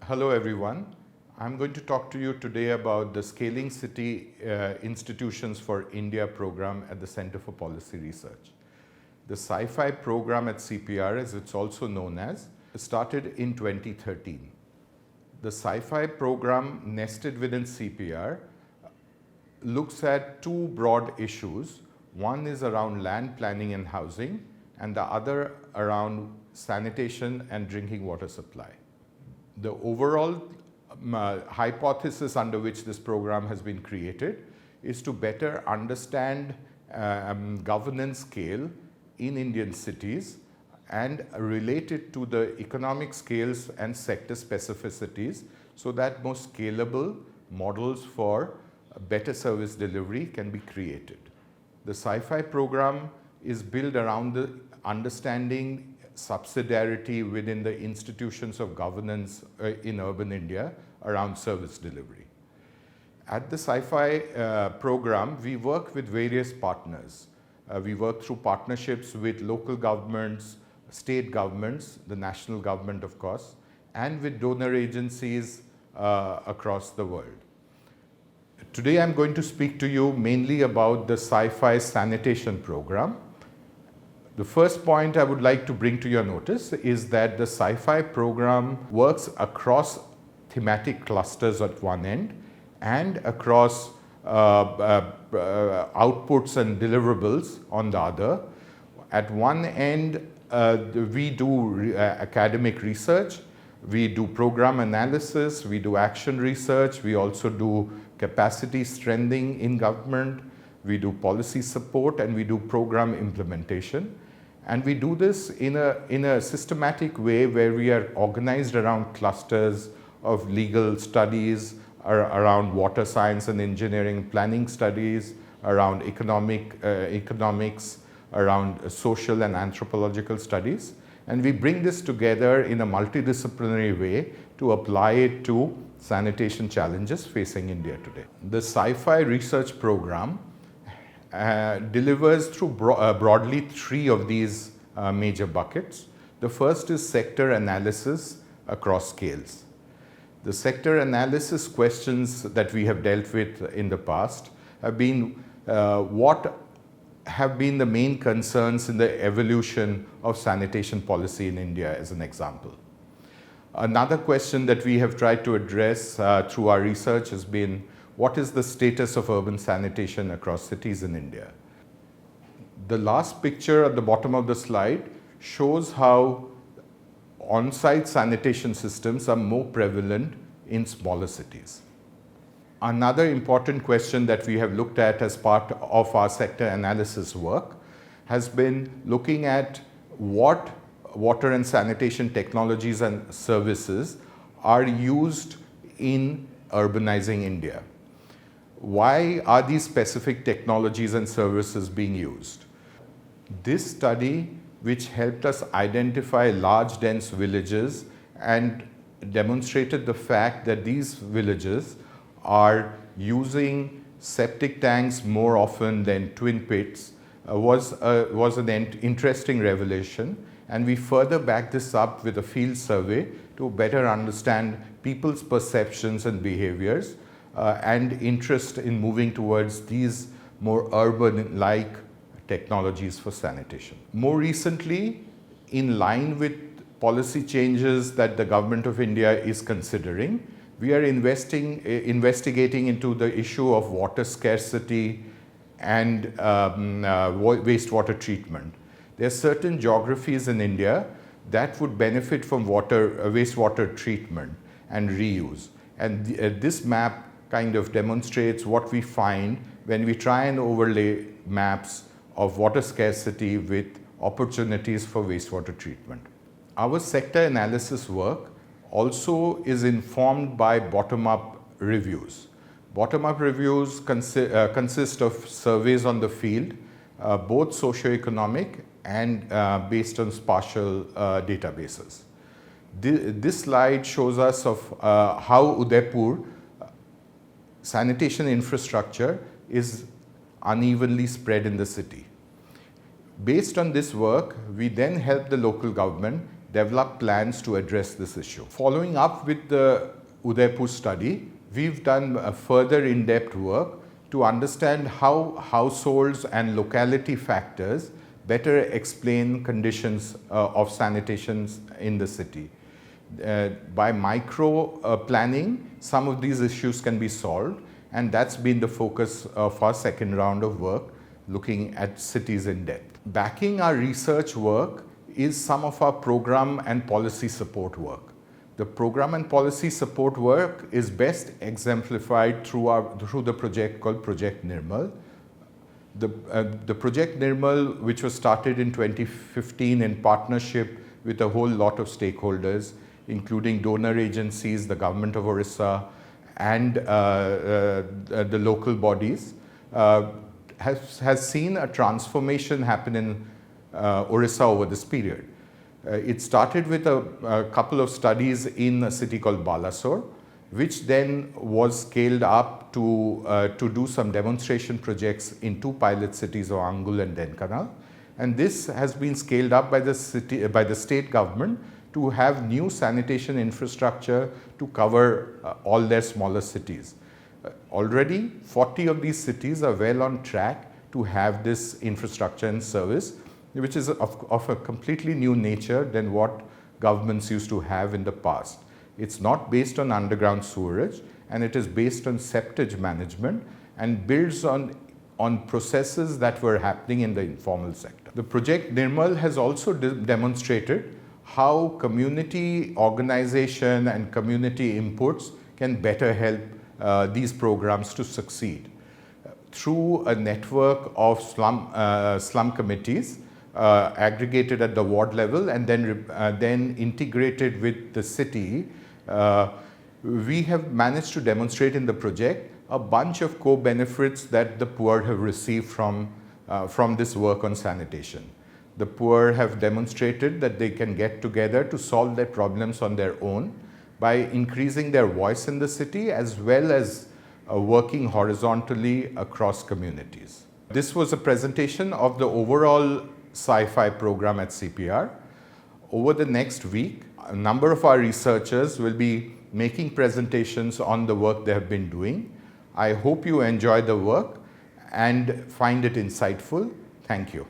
Hello everyone. I'm going to talk to you today about the Scaling City Institutions for India program at the Center for Policy Research. The Sci-Fi program at CPR, as it's also known as, started in 2013. The Sci-Fi program, nested within CPR, looks at two broad issues. One is around land planning and housing, and the other around sanitation and drinking water supply. The overall hypothesis under which this program has been created is to better understand governance scale in Indian cities and relate it to the economic scales and sector specificities so that more scalable models for better service delivery can be created. The Sci-Fi program is built around the understanding subsidiarity within the institutions of governance in urban India around service delivery. At the Sci-Fi program, we work with various partners. We work through partnerships with local governments, state governments, the national government of course, and with donor agencies across the world. Today I'm going to speak to you mainly about the Sci-Fi sanitation program. The first point I would like to bring to your notice is that the Sci-Fi program works across thematic clusters at one end and across outputs and deliverables on the other. At one end, we do academic research, we do program analysis, we do action research, we also do capacity strengthening in government, we do policy support, and we do program implementation. And we do this in a systematic way where we are organized around clusters of legal studies, around water science and engineering planning studies, around economics, around social and anthropological studies. And we bring this together in a multidisciplinary way to apply it to sanitation challenges facing India today. The Sci-Fi research program delivers through broadly three of these major buckets. The first is sector analysis across scales. The sector analysis questions that we have dealt with in the past have been what have been the main concerns in the evolution of sanitation policy in India, as an example. Another question that we have tried to address through our research has been what is the status of urban sanitation across cities in India? The last picture at the bottom of the slide shows how on-site sanitation systems are more prevalent in smaller cities. Another important question that we have looked at as part of our sector analysis work has been looking at what water and sanitation technologies and services are used in urbanizing India. Why are these specific technologies and services being used? This study, which helped us identify large dense villages and demonstrated the fact that these villages are using septic tanks more often than twin pits, was an interesting revelation, and we further backed this up with a field survey to better understand people's perceptions and behaviors and interest in moving towards these more urban-like technologies for sanitation. More recently, in line with policy changes that the Government of India is considering, we are investigating into the issue of water scarcity and wastewater treatment. There are certain geographies in India that would benefit from wastewater treatment and reuse. And this map kind of demonstrates what we find when we try and overlay maps of water scarcity with opportunities for wastewater treatment. Our sector analysis work also is informed by bottom-up reviews. Bottom-up reviews consist of surveys on the field, both socio-economic and based on spatial databases. This slide shows us of how Udaipur sanitation infrastructure is unevenly spread in the city. Based on this work, we then help the local government develop plans to address this issue. Following up with the Udaipur study, we've done a further in-depth work to understand how households and locality factors better explain conditions of sanitation in the city. By micro planning, some of these issues can be solved, and that's been the focus of our second round of work, looking at cities in depth. Backing our research work is some of our program and policy support work. The program and policy support work is best exemplified through the project called Project Nirmal. The Project Nirmal, which was started in 2015 in partnership with a whole lot of stakeholders, including donor agencies, the government of Orissa, and the local bodies, has seen a transformation happen in Orissa over this period. It started with a couple of studies in a city called Balasore, which then was scaled up to do some demonstration projects in two pilot cities of Angul and Dhenkanal. And this has been scaled up by the state government to have new sanitation infrastructure to cover all their smaller cities. Already 40 of these cities are well on track to have this infrastructure and service, which is of a completely new nature than what governments used to have in the past. It's not based on underground sewerage, and it is based on septage management and builds on processes that were happening in the informal sector. The Project Nirmal has also demonstrated how community organization and community inputs can better help these programs to succeed. Through a network of slum committees aggregated at the ward level and then integrated with the city, we have managed to demonstrate in the project a bunch of co-benefits that the poor have received from this work on sanitation. The poor have demonstrated that they can get together to solve their problems on their own by increasing their voice in the city, as well as working horizontally across communities. This was a presentation of the overall Sci-Fi program at CPR. Over the next week, a number of our researchers will be making presentations on the work they have been doing. I hope you enjoy the work and find it insightful. Thank you.